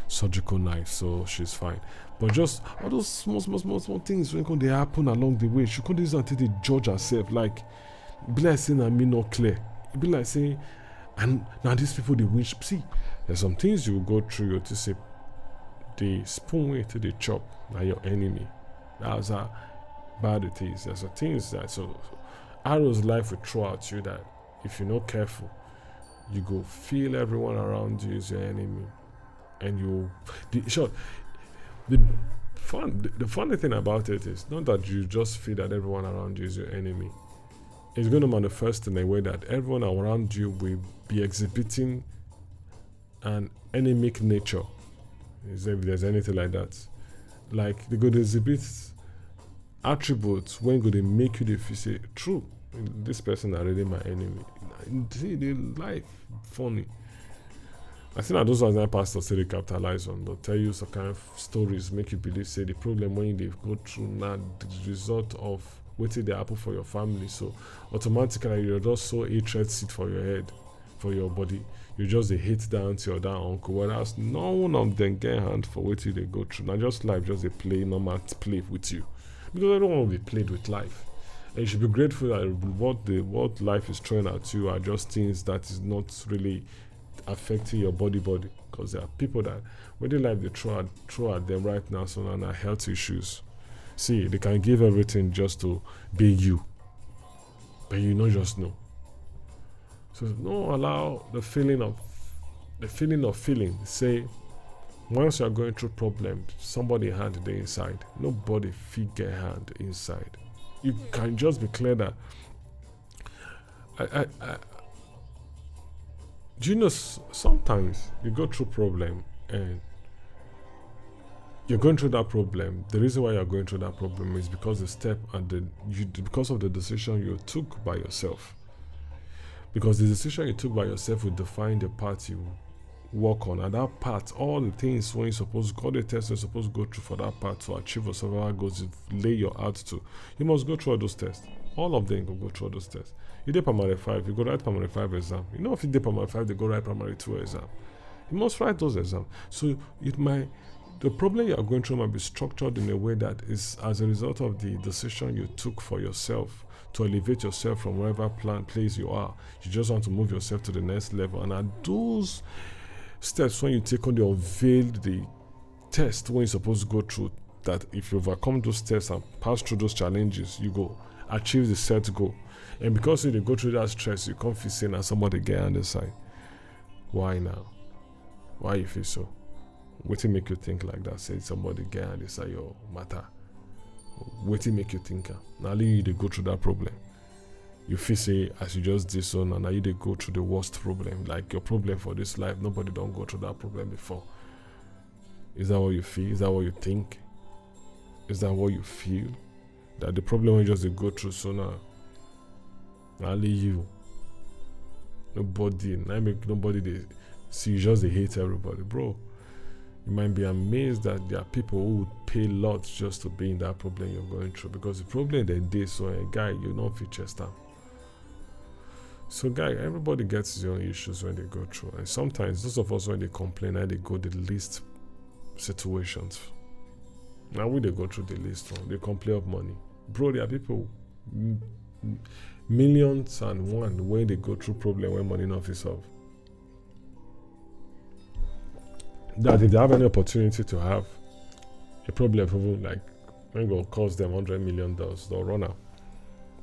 surgical knife, so she's fine. But just all those small things when they happen along the way, she couldn't until they judge herself. Like, be like saying I mean not clear. It be like saying, and now these people they wish. See, there's some things you will go through. You to say the spoon way to the chop by your enemy. That's how bad it is. There's some things that so arrows life will throw at you that if you're not careful, you go feel everyone around you is your enemy, and you. The funny thing about it is not that you just feel that everyone around you is your enemy. It's going to manifest in a way that everyone around you will be exhibiting an enemic nature. If there's anything like that, like they go to exhibit attributes when go to make you feel say true. This person are really my enemy. See the life funny. I think that those ones that pastors say they capitalize on. They'll tell you some kind of stories, make you believe say the problem when they go through now the result of what they happen for your family. So automatically you're just so hatred seat for your head, for your body. You just a hate down to your down uncle. Whereas no one of them get hand for what they go through. Now just life just a play normal play with you. Because I don't want to be played with life. And you should be grateful that what life is throwing at you are just things that is not really affecting your body because there are people that when they like they throw at them right now, so now health issues. See, they can give everything just to be you, but you not just know. So don't allow the feeling of feeling. Say once you are going through problems, somebody hand the inside. Nobody figure hand inside. You can just be clear that do you know sometimes you go through problem and you're going through that problem. The reason why you're going through that problem is because because of the decision you took by yourself. Because the decision you took by yourself will define the path you work on. And that path, all the things when you're supposed to go, the tests you're supposed to go through for that path to achieve your survival goals, you lay your heart to. You must go through all those tests. All of them go through all those tests. You did primary 5, you go write primary 5 exam. You know if you did primary 5, they go write primary 2 exam. You must write those exams. So the problem you are going through might be structured in a way that is as a result of the decision you took for yourself to elevate yourself from wherever place you are. You just want to move yourself to the next level. And at those steps when you take on the unveiled the test when you're supposed to go through, that if you overcome those tests and pass through those challenges, you go achieve the set goal. And because you go through that stress, you can't feel saying that somebody get on the side. Why now? Why you feel so? What make you think like that? Say somebody get on the side your matter. What make you think? Now you they go through that problem. You feel say as you just did so now you they go through the worst problem. Like your problem for this life, nobody don't go through that problem before. Is that what you feel? Is that what you think? Is that what you feel? That the problem you just they go through so now only you. Nobody they see you just they hate everybody, bro. You might be amazed that there are people who would pay lots just to be in that problem you're going through, because the problem they did so a guy you don't feel chest down. So guy, everybody gets his own issues when they go through, and sometimes those of us when they complain and they go the least situations. Now when they go through the least one, they complain of money. Bro, there are people millions and one when they go through problem when money not is solved. That if they have any opportunity to have a problem, like when it will cost them $100 million, they'll run out.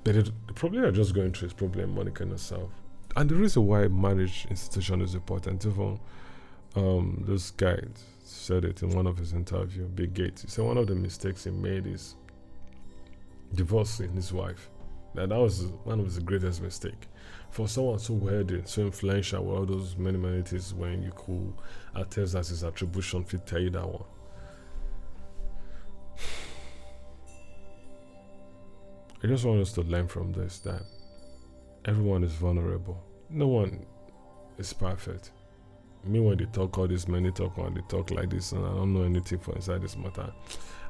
But the problem they're just going through is problem money cannot solve. And the reason why marriage institution is important, even this guy said it in one of his interviews, Bill Gates. He said one of the mistakes he made is divorcing his wife. That was one of his greatest mistakes. For someone so wealthy, so influential with all those many things, when you could attest as his attribution, fit tell you that one. I just want us to learn from this that everyone is vulnerable. No one is perfect. me when they talk all this, many talk when they talk like this, and I don't know anything for inside this matter.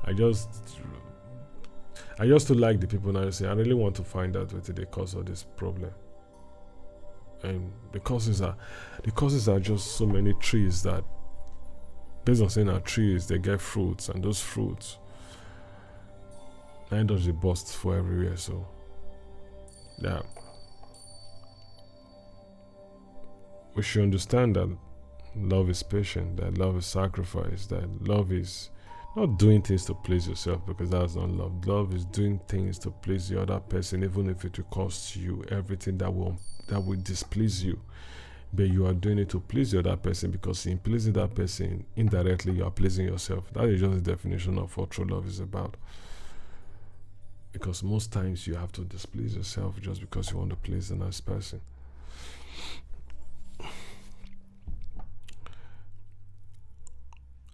I just don't like the people now. Say I really want to find out what the cause of this problem. And the causes are just so many trees that, based on saying our trees, they get fruits, and those fruits, and they burst for everywhere. So yeah, we should understand that love is patient, that love is sacrifice, that love is not doing things to please yourself, because that's not love. Love is doing things to please the other person, even if it will cost you everything that will displease you. But you are doing it to please the other person, because in pleasing that person, indirectly you are pleasing yourself. That is just the definition of what true love is about. Because most times you have to displease yourself just because you want to please the next person.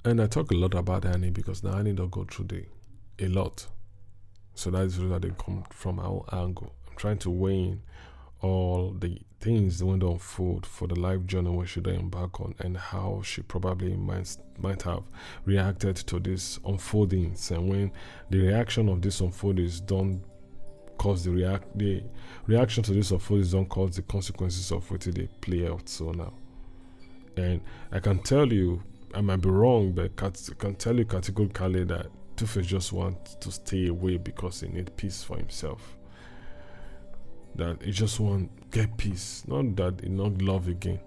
And I talk a lot about Annie because now Annie don't go through a lot. So that is where they come from our angle. I'm trying to weigh in all the things that went on food for the life journey where she did embark on, and how she probably might have reacted to this unfoldings, and when the reaction of this unfoldings don't cause the reaction to this unfoldings don't cause the consequences of what they play out. So now, and I can tell you, I might be wrong, but I can tell you categorically that TUFACE just wants to stay away because he needs peace for himself. That he just want get peace, not that he not love again.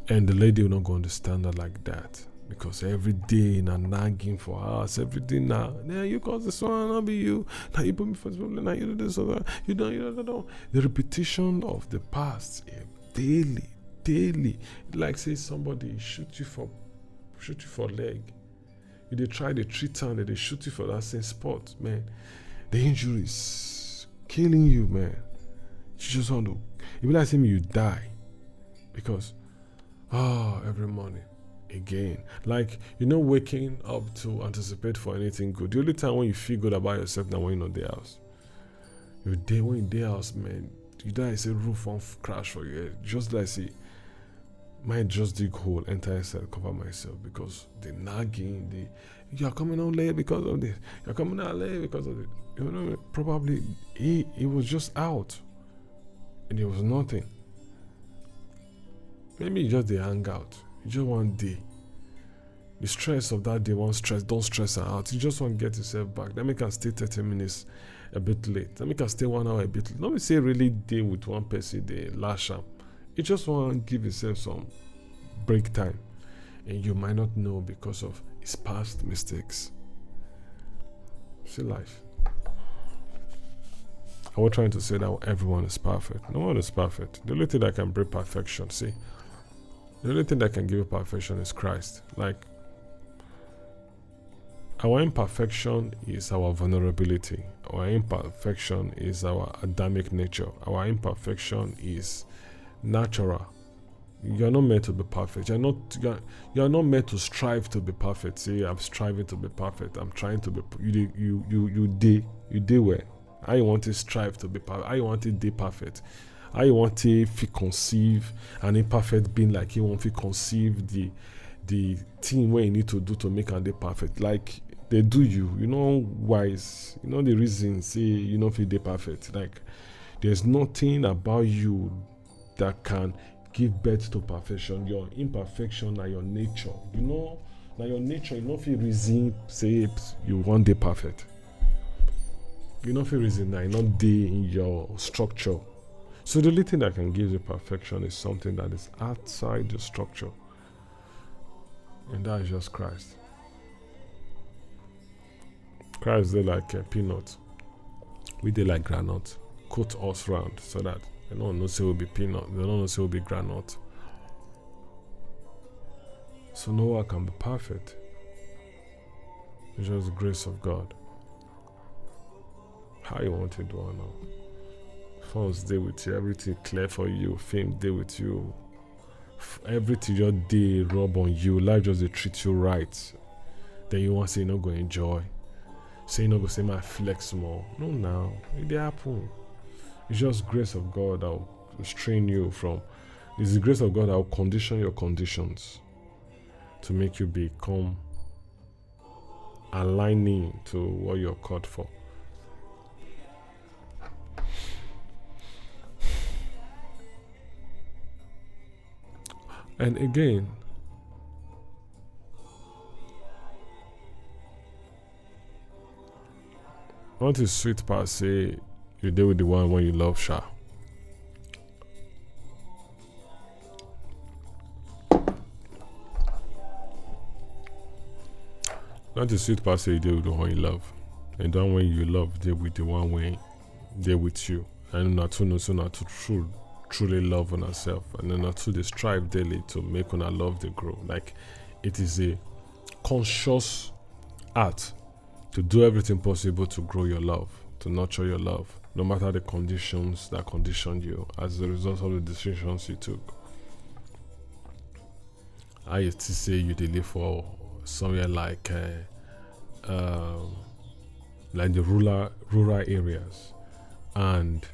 And the lady will not go understand that like that, because every day now nagging for us, every day now, yeah, you cause this one, I'll be you. Now you put me first, now you do this or that. You don't. The repetition of the past, daily. Like say somebody shoot you for leg. You they try the 3 times, they shoot you for that same spot, man. The injury is killing you, man. You just want to, it be like saying you die, because every morning again, like waking up to anticipate for anything good. The only time when you feel good about yourself now when you're not the house. When you're in the house, man, you die, say roof won't crash for you. Just like say, might just dig hole, enter inside, cover myself, because the nagging, you're coming out late because of this, you're coming out late because of it. Probably he was just out. And it was nothing. Maybe you just hang out. You just one day. The stress of that day, don't stress her out. You just want to get yourself back. Let me can stay 30 minutes a bit late. Let me can stay 1 hour a bit late. Let me say really day with one person, they lash up. You just want to give yourself some break time. And you might not know because of his past mistakes. See life. I'm not trying to say that everyone is perfect. No one is perfect. The only thing that can bring perfection, the only thing that can give you perfection is Christ. Like, our imperfection is our vulnerability. Our imperfection is our Adamic nature. Our imperfection is natural. You're not meant to be perfect. You're not meant to strive to be perfect. Say, I'm striving to be perfect. I'm trying to be. You did well. I want to strive to be perfect. I want to be perfect. I want to conceive an imperfect being, like you want to conceive the thing where you need to do to make a day perfect. Like they do you, wise. The reason say you don't feel day perfect. Like there's nothing about you that can give birth to perfection. Your imperfection are your nature. Now your nature, you don't feel reason say you want day perfect. You don't feel reason that you're not there in your structure. So the only thing that can give you perfection is something that is outside the structure. And that is just Christ. Christ, they like a peanut. We they like granite. Coat us round so that they don't know say will be peanut. They don't know say will be granite. So no one can be perfect. It's just the grace of God. How you want to do it now? Phones day with you, everything clear for you, fame day with you, everything your day rub on you, life just they treat you right. Then you want to say you're not going to enjoy. Say you're not going to say my flex more. No, now it happen. It's just grace of God that will restrain you from It's the grace of God that will condition your conditions to make you become aligning to what you're called for. And again, what is sweet part say you deal with the one when you love Sha. Not the sweet part say you deal with the one you love. And the one when you love deal with the one when they're with you. And not to know so not to truly love on herself. And then not to they strive daily to make on her love they grow. Like it is a conscious art to do everything possible to grow your love, to nurture your love, no matter the conditions that conditioned you as a result of the decisions you took. I used to say you live for somewhere like the rural areas, and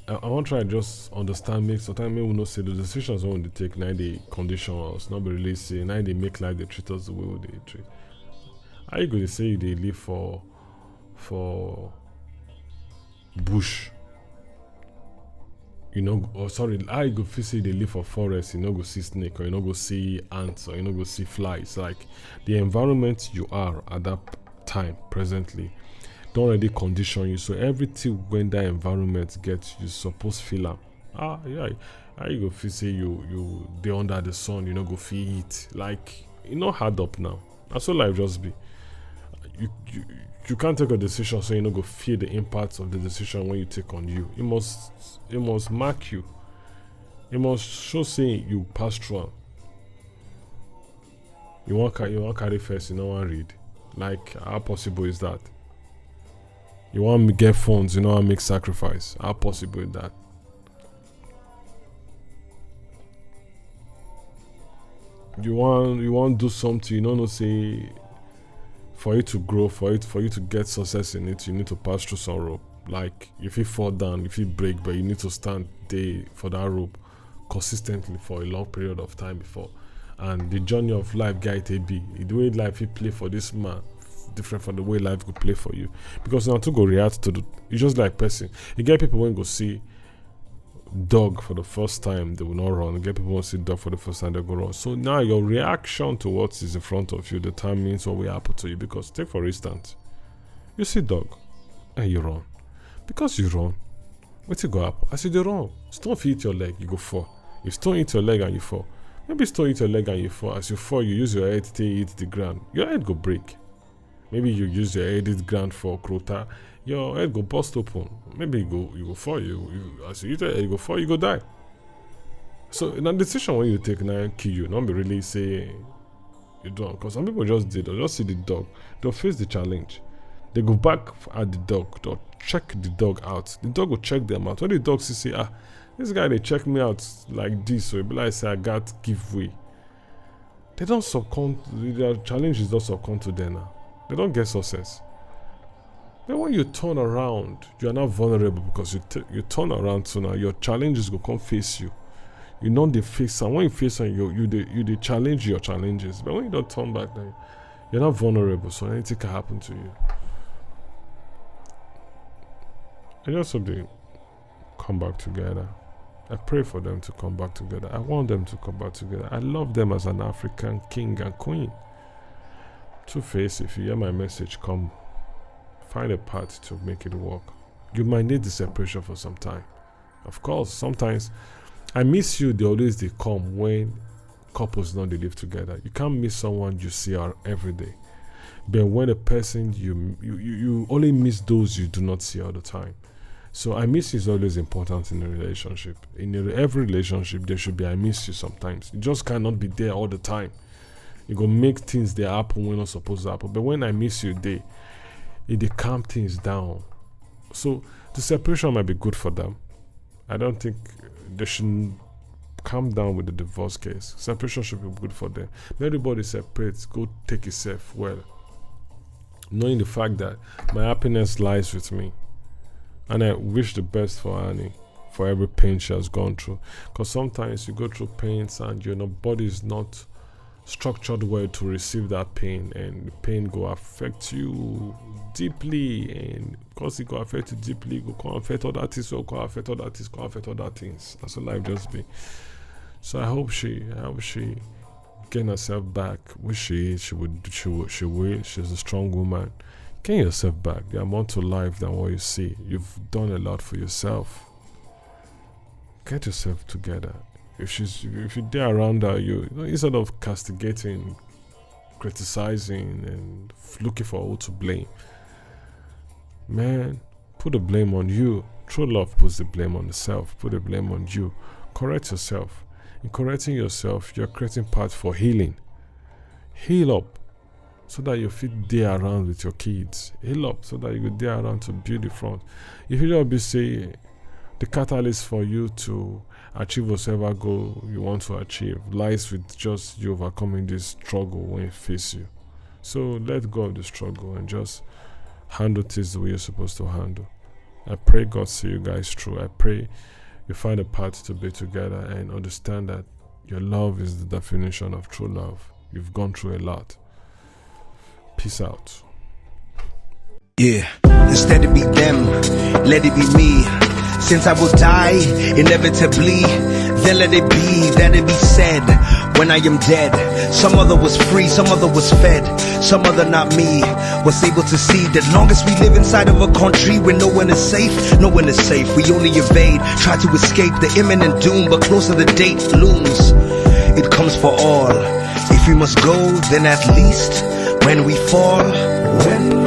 I want to try just understand. Make sometimes we not say the decisions we want to take now they condition us, not be really say now they make life they treat us the way they treat. How you going to say they live for bush? You know, or sorry, how you go say they live for forest? You know, go see snake, or you know, go see ants, or you know, go see flies. Like the environment you are at that time presently don't already condition you. So everything when that environment gets, you supposed feel am. Yeah. How you go feel say you they under the sun? You know, go feel it. Like you know, hard up now. That's what life just be. You can't take a decision so you know go feel the impacts of the decision when you take on you. It must mark you. It must show saying you pass through. You want carry first, you know want read. Like how possible is that? You want to get funds, you know want make sacrifice. How possible is that? You want to do something, you know say for you to grow, for you to get success in it, you need to pass through some rope. Like if you fall down, if you break, but you need to stand there for that rope consistently for a long period of time before. And the journey of life, guy, it be the way life you play for this man different from the way life could play for you. Because now to go react to it's just like person. You get people when go see dog for the first time, they will not run. You get people when see dog for the first time, they go run. So now your reaction to what is in front of you determines what will happen to you. Because take for instance, you see dog and you run. Because you run, what you go up? I see the run. Stone hit your leg, you go fall. If stone hit your leg and you fall, maybe stone hit your leg and you fall. As you fall, you use your head to hit the ground. Your head go break. Maybe you use your head hit ground for crota. Your head go bust open. Maybe you go fall. As you hit your head, you go fall. You go die. So in a decision when you take now kill you, not be really say you don't. Because some people just did. They'll just see the dog. They'll face the challenge. They go back at the dog. They'll check the dog out. The dog will check them out. When the dog say, this guy they check me out like this, so it be like say I got give way. They don't succumb. Their challenges don't succumb to them now. They don't get success. Then when you turn around, you are not vulnerable because you turn around, so now your challenges will come face you. You know they face, and when you face them, you challenge your challenges. But when you don't turn back, then you're not vulnerable, so anything can happen to you. I just hope they come back together. I pray for them to come back together. I want them to come back together. I love them as an African king and queen. TUFACE, if you hear my message, come find a path to make it work. You might need the separation for some time. Of course, sometimes I miss you, they come when couples don't live together. You can't miss someone you see every day. But when a person you only miss those you do not see all the time. So I miss you is always important in a relationship. In every relationship, there should be I miss you sometimes. You just cannot be there all the time. You go make things they happen when not supposed to happen. But when I miss you, they calm things down. So the separation might be good for them. I don't think they should calm down with the divorce case. Separation should be good for them. But everybody separates, go take itself well. Knowing the fact that my happiness lies with me. And I wish the best for Annie, for every pain she has gone through. Because sometimes you go through pains and your body is not structured well to receive that pain, and the pain go affect you deeply, and because it go affect you deeply, it go affect other things, so go affect other things, go affect other things. That's what life just be. So I hope she gain herself back. Which she will. She's a strong woman. Gain yourself back. There are more to life than what you see. You've done a lot for yourself. Get yourself together. If you're there around her, you know, instead of castigating, criticizing, and looking for who to blame, man, put the blame on you. True love puts the blame on the self. Put the blame on you. Correct yourself. In correcting yourself, you're creating path for healing. Heal up so that you fit there around with your kids. Heal up so that you go there around to build the front. If you don't be say the catalyst for you to achieve whatever goal you want to achieve lies with just you overcoming this struggle when it faces you. So let go of the struggle and just handle things the way you're supposed to handle. I pray God see you guys through. I pray you find a path to be together and understand that your love is the definition of true love. You've gone through a lot. Peace out. Yeah, instead it be them, let it be me. Since I will die, inevitably, then let it be, that it be said, when I am dead. Some other was free, some other was fed, some other not me, was able to see that long as we live inside of a country where no one is safe, no one is safe. We only evade, try to escape the imminent doom, but closer the date looms. It comes for all. If we must go, then at least when we fall, when